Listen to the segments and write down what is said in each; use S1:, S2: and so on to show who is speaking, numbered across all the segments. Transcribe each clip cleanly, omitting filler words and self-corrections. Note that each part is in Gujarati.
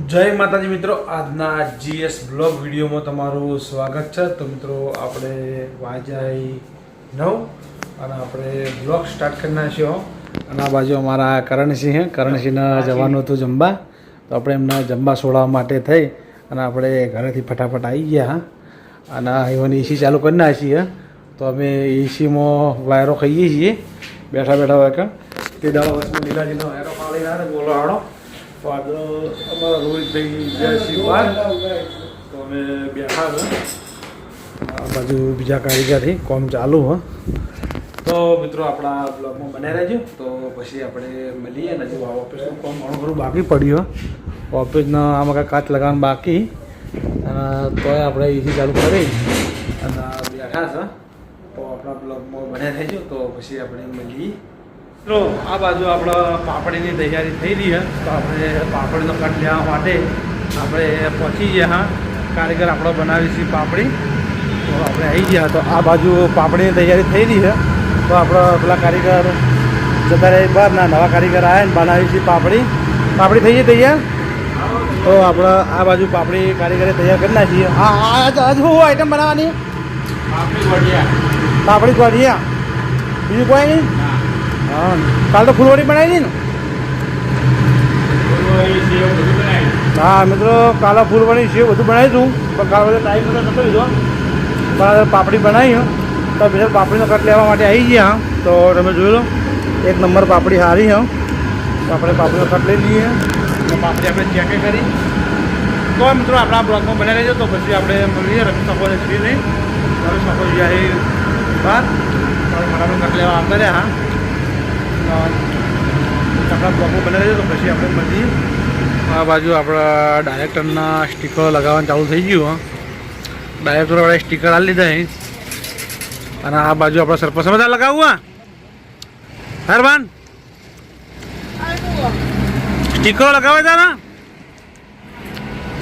S1: જય માતાજી મિત્રો, આજના જીએસ બ્લોગ વિડીયોમાં તમારું સ્વાગત છે। તો મિત્રો આપણે વાગ્યા 9 અને આપણે બ્લોગ સ્ટાર્ટ કરી નાખ્યો અને આ બાજુ અમારા કરણસિંહને જવાનું હતું જમવા, તો આપણે એમને જમવા છોડવા માટે થઈ અને આપણે ઘરેથી ફટાફટ આવી ગયા અને એવાની એસી ચાલુ કરી નાખીએ। તો અમે એસીમાં વાયરો ખાઈએ છીએ બેઠા બેઠા હોય કે તે દાડો વચમાં લીલાજીનો વાયરો ખાલી ના બોલો આડો ફાધર અમારા રોહિતભાઈ જયસિંહ બાદ તો અમે બેઠા છે આ બાજુ બીજા કારીગરથી કોમ ચાલુ હ। તો મિત્રો આપણા બ્લોગમાં બને રહેજો, તો પછી આપણે મળીએ ને હજુ ઓફિસનું કામ ઘણું ખરું બાકી પડ્યું ઓફિસના આમાં કાંઈ કાચ લગાવવાનું બાકી તોય આપણે એસી ચાલુ કરી અને બેઠા છે। તો આપણા બ્લોગમાં બને રહેજો, તો પછી આપણે મળીએ। મિત્રો આ બાજુ આપણા પાપડીની તૈયારી થઈ રહી છે, તો આપણે પાપડીનો કટ લેવા માટે આપણે પહોંચી ગયા। કારીગર આપણો બનાવી છે પાપડી, તો આપણે આવી ગયા। તો આ બાજુ પાપડીની તૈયારી થઈ રહી છે, તો આપણો પેલા કારીગર જતા રહે બહાર ના નવા કારીગર આવ્યા ને બનાવી છે પાપડી થઈ ગઈ તૈયાર। તો આપણે આ બાજુ પાપડી કારીગરે તૈયાર કરી નાખીએ। આજ શું આઈટમ બનાવવાની? પાપડી ગોઢિયા, બીજું કોઈ નહીં? હા, કાલ તો ફૂલવડી બનાવી હતી ને? હા મિત્રો, કાલે ફૂલવડી સેવ બધું બનાવીશું, પણ કાલે બધો ટાઈમ બધો નતો લીધો, પણ પાપડી બનાવી તો બીજા પાપડીનો કટ લેવા માટે આવી ગયા। તો તમે જોઈ લો, એક નંબર પાપડી સારી તો આપણે પાપડીનો કટ લઈ લઈએ અને પાપડી આપણે ચેક કરી। તો મિત્રો આપણા બ્લોગમાં બનાવી લેજો, તો પછી આપણે મળીએ રમી શકો શ્રી નહીં રમી શકો જ્યારે બાદ ફટાફટ કટ લેવા આવતા રહ્યા। આપણા બ્લોગમાં બનાવી લેજો, તો પછી આપણે મળીએ। આ બાજુ આપણા ડાયરેક્ટરના સ્ટીકરો લગાવવાનું ચાલુ થઈ ગયું ડાયરેક્ટર વાળા સ્ટીકર આપી લીધા અને આ બાજુ આપણા સરપંચ બધા લગાવવું હરવાન સ્ટીકરો લગાવે તા ને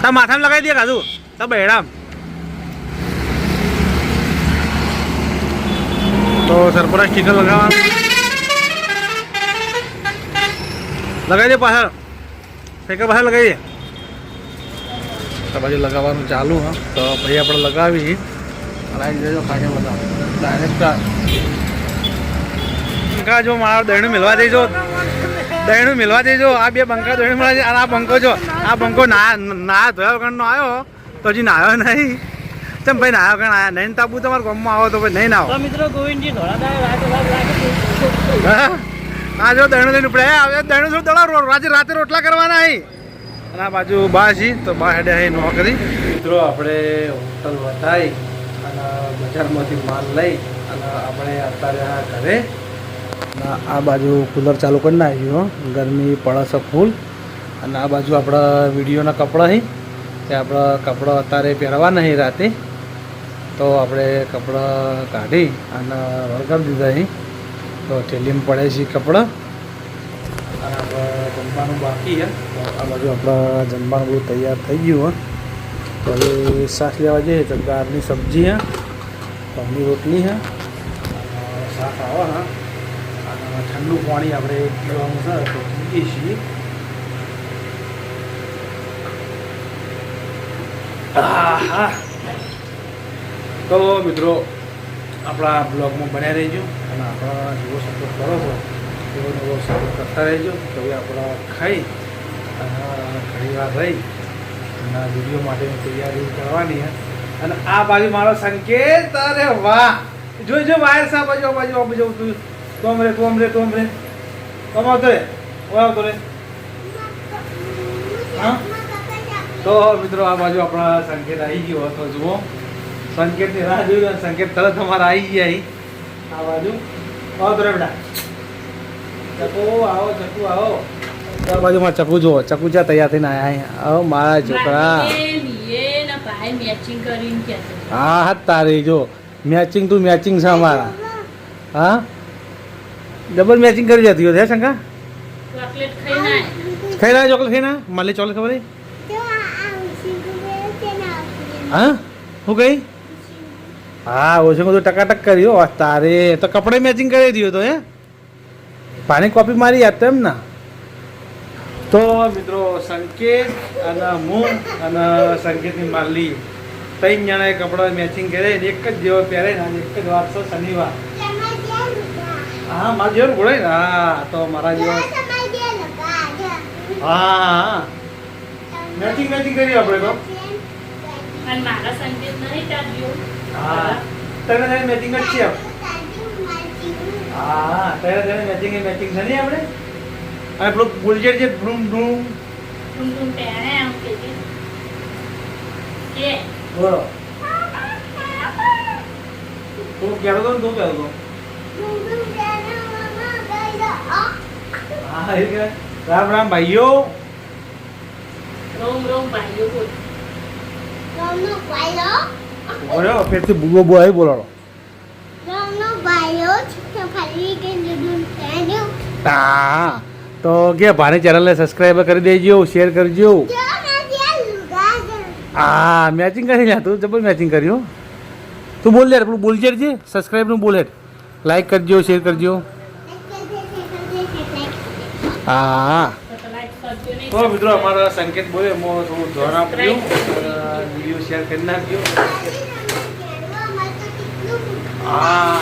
S1: તા માથામાં લગાવી દે કાજુ તા બહેરામ। તો સરપંચ સ્ટીકર લગાવવાનું લગાવી દે પાછળ સાયકલ પાછળ લગાવી દે તો બાજુ લગાવવાનું ચાલુ તો પછી આપણે લગાવી લાવી દેજો ખાઈને બધા ડાયરેક્ટ પંખા જો મારા દહીણું મેળવા દેજો આ બે પંખા દહીણું મળે છે અને આ પંખો જો આ પંખો ના ધોયા વગરનો આવ્યો તો હજી નાહ્યો નહીં ચમ ભાઈ નાહ્યો વગર આવ્યા નહીં તાપું તમારા ગામમાં આવો તો ભાઈ નહીં નાહો મિત્રો ગોવિંદજી હા જો દહીણું લઈને ઉપડે આવે દહીણું શું દળો રાતે રોટલા કરવાના અહીં અને આ બાજુ બા છી તો બા હેડે અહીં નોકરી। મિત્રો આપણે હોટલ વટાઈ અને બજારમાંથી માલ લઈ અને આપણે અત્યારે ઘરે આ બાજુ કુલર ચાલુ કરી નાખ્યું ગરમી પડે છે ફૂલ અને આ બાજુ આપણા વિડીયોના કપડાં અહીં તે આપણા કપડાં અત્યારે પહેરવા નહીં રાતે, તો આપણે કપડાં કાઢી અને વળગાવી દીધા અહીં તો થેલીમાં પડે છે કપડાં અને આપણે જમવાનું બાકી તો આ બાજુ આપણા જમવાનું બધું તૈયાર થઈ ગયું તો હવે શાક લેવા જઈએ તો ગારની સબ્જી ઘઉંની રોટલી શાક આવે અને ઠંડુ પાણી આપણે પીવાનું છે તો પીએ છીએ। તો મિત્રો આપણા બ્લોગમાં બન્યા રહેજો અને આપણા જેવો સપોર્ટ કરો છો એવો નવો સપોર્ટ કરતા રહેજો। તો હવે આપણા ખાઈ અને ઘણી વાર રહી અને વિડીયો માટેની તૈયારી કરવાની અને આ બાજુ મારો સંકેત અરે વાહ જોઈજો વાયર સા બાજુ તું તોમ રે આવતો રે હા। તો મિત્રો આ બાજુ આપણા સંકેત આવી ગયો તો જુઓ સંકેતની રાહ જોઈ સંકેત તરત અમારા આવી ગયા આ બાજુ આવતો રે બેટા ચકુ આવો આ બાજુમાં ચકુ જુઓ ચકુ જ્યાં તૈયાર થઈને આવ્યા આવો મારા છોકરા હા તારી જો મેચિંગ છે અમારા હા ડબલ મેચિંગ કરી જતી હોય શંકા ખાઈ ના ચોકલેટ ખાઈ ના માલી ચોકલેટ ખબર હા શું કઈ હા ઓછું બધું ટકાટક કર્યો તારે તો કપડે મેચિંગ કરી દીધો તો પાણી કોપી મારી યાદ તો એમ ના તો મિત્રો સંકેત અને હું અને સંકેતની માલી 3 જણાએ કપડાં મેચિંગ કરે એક જ જેવો પહેરે ને એક જ વાર છે શનિવાર. હા મારા જેવો ઘોડે ને હા તો મારા જેવો હા મેચિંગ કરી આપણે તો
S2: અને મારા સંકેત નહીં ચાલ્યો.
S1: હા તને મેચિંગ જ છે હા તને મેચિંગ છે નહીં આપણે અને પેલું બુલજેટ છે બ્લૂમ બ્લૂમ
S2: ટુમ પહેરે આમ કે
S1: બોલો તું કહેતો તો ને તું કહેતો તો હા એ કે રામ રામ ભાઈઓ
S2: રોમ રોમ ભાઈઓ બોલ.
S1: બોલો ફેરથી બુબો બો આવી બોલાડો હા તો કે ભાની ચેનલને સબસ્ક્રાઈબ કરી દેજો શેર કરજો હા મેચિંગ કરી લે તું જબર મેચિંગ કર્યું તું બોલ લે પેલું બોલ છે સબસ્ક્રાઈબ નું બોલ લાઈક કરજો શેર કરજો હા તો મિત્રો અમારા સંકેત બોલે હું થોડું ધ્યાન આપ્યું વિડીયો શેર કરી નાખજો હા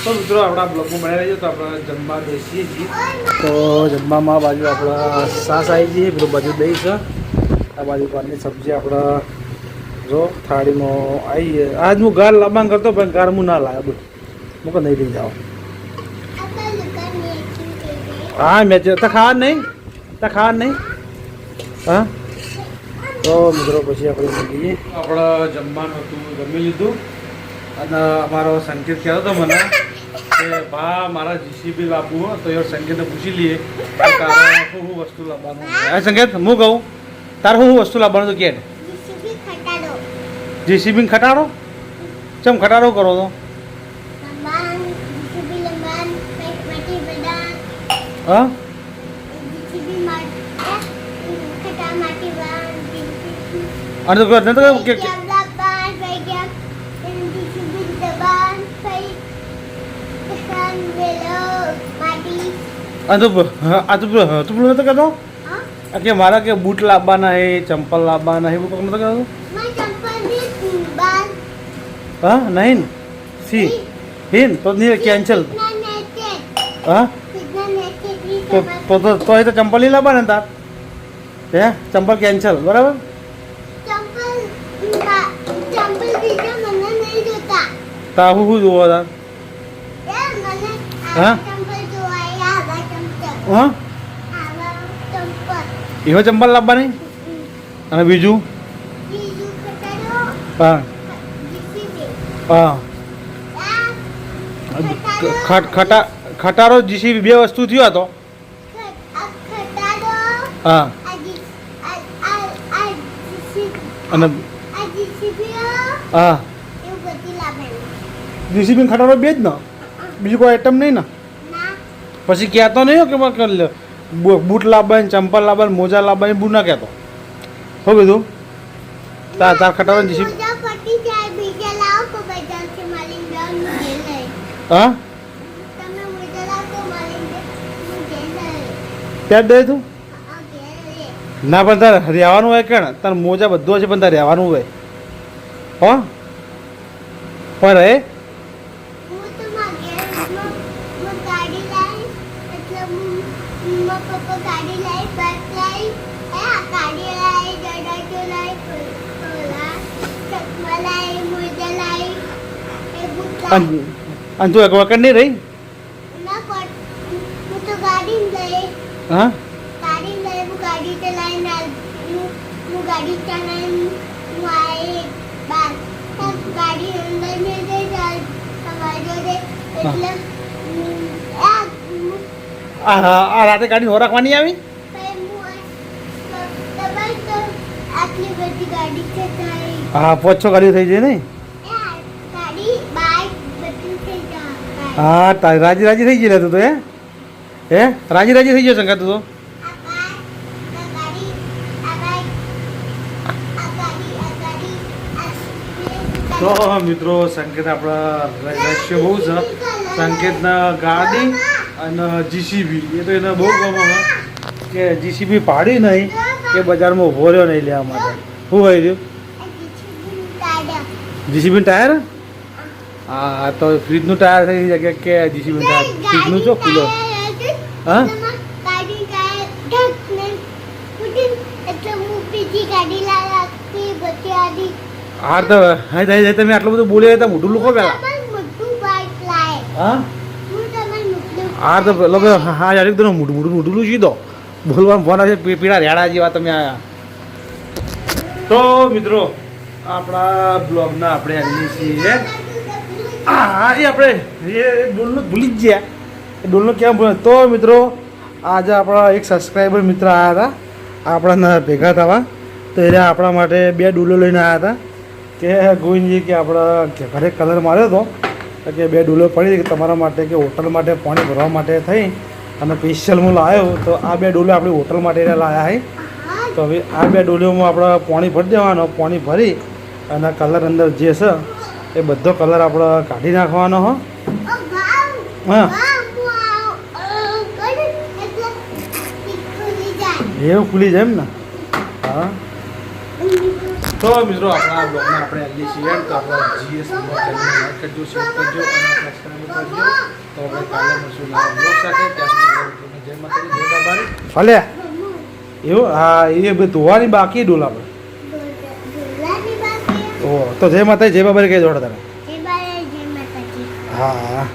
S1: તો મિત્રો આપણા બ્લોગમાં બનાવી રહેજો તો આપણે જમવા બેસીએ છીએ તો જમવામાં બાજુ આપણા સાસ આવી જઈએ પેલું બાજુ દહીં છે આ બાજુ પાનની સબ્જી આપણે જો થાળીમાં આવી આજ હું ગાર લાંબા કરતો પણ ગાર હું ના લાવ્યો બોલ હું કહું નહીં લઈ જાઓ હા મેચ તો ખાવા નહીં હા તો મિત્રો પછી આપણે જઈએ આપણે જમવાનું હતું જમી લીધું અને અમારો સંકેત કહેતો હતો મને કે ભા મારા જીસીબી લાવવું હોય તો એ સંકેતને પૂછી લઈએ તારે શું વસ્તુ લાવવાનું હા સંકેત હું કહું તારે શું વસ્તુ લાવવાનું તો કે જીસીબી ખટાડો ચમ ખટાડો કરો તો હા અને તો કે તું પેલું નતો કહેતો કે મારા કે બૂટ લાવવાના હે ચંપલ લાવવાના હે એવું નતો કહેતો હા નહીં સી હિન તો નહીં કેન્સલ હા તો એ તો ચંપલ નહીં લાવવાના તાર હે ચંપલ કેન્સલ બરાબર તા હું જોવો તાર હા હા એવો ચંપલ લાવવાની અને બીજું હા હા ખટારો જીસીબી બે વસ્તુ થયો હતો હા અને હા જીસીબી ખટારો બે જ ને બીજું કોઈ આઈટમ નહીં ને પછી કહેતો નહીં કે બૂટ લાવવાની ચંપલ લાવવાની મોજા લાવવાની બૂટ ના કહેતો હો કીધું તાર ખટારો જીસીબી હા ત્યાં દે તું ના પણ તારે રહેવાનું હોય કે તાર મોજા બધું હશે પણ તારે રહેવાનું હોય હો પણ રહે અને તું એક વખત નહીં રહી હા આ રાતે ગાડી હો રાખવાની આવી હા 5-6 ગાડીઓ થઈ જાય ને હા તારી રાજી થઈ ગઈ તું તો હે રાજી થઈ ગયો શંકા તું તો મિત્રો સંકેત આપણા રહસ્ય બહુ છે સંકેતના ગાડી અને જીસીબી એ તો એને બહુ ગમે કે જીસીબી પાડી નહીં કે બજારમાં ઊભો રહ્યો નહીં લેવા માટે શું હોય રહ્યું જીસીબી ટાયર હા તો ફ્રીજનું ટાયર થઈ જગ્યા કે જીસીબી ટાયર ફ્રીજનું છો કિલો હા હા તો હા તમે આટલું બધું બોલે તો મોઢું લુકો પેલા હા હા તો પેલો હા યાર એકદમ મોઢું લૂછી દો બોલવા ફોન છે પીળા રેડા જેવા તમે આયા તો મિત્રો આપણા બ્લોગના આપણે આવીએ છીએ હા એ આપણે એ ડોલનું ભૂલી જ ગયા એ ડોલનું કેમ ભૂલ તો મિત્રો આજે આપણા એક સબસ્ક્રાઈબર મિત્ર આવ્યા હતા આપણા ભેગા થવા તો એને આપણા માટે 2 ડોલો લઈને આવ્યા હતા કે ગોવિંદજી કે આપણા ઘરે કલર માર્યો હતો કે 2 ડોલો પડી કે તમારા માટે કે હોટલ માટે પાણી ભરવા માટે થઈ અને સ્પેશિયલ હું લાવ્યો તો આ 2 ડોલો આપણે હોટલ માટે લાવ્યા છે તો હવે આ 2 ડોલોમાં આપણે પાણી ભરી દેવાનો પાણી ભરી અને કલર અંદર જે છે એ બધો કલર આપણે કાઢી નાખવાનો હો હા એવું ખુલી જાય એમ ને હા તો મિત્રો આપણા બ્લોગને આપણે આટલી છીએ તો આપણા જીએસ બ્લોગ ચેનલને લાઈક કરજો શેર કરજો અને સબસ્ક્રાઈબ કરજો તો આપણે કાલે મળશું નવા બ્લોગ સાથે ત્યાં સુધી જય માતાજી જય બાબારી ભલે એવું હા એ બધું ધોવાની બાકી ડોલ આપણે તો જય માતાજી જય બાબારી કહી દોડો તમે હા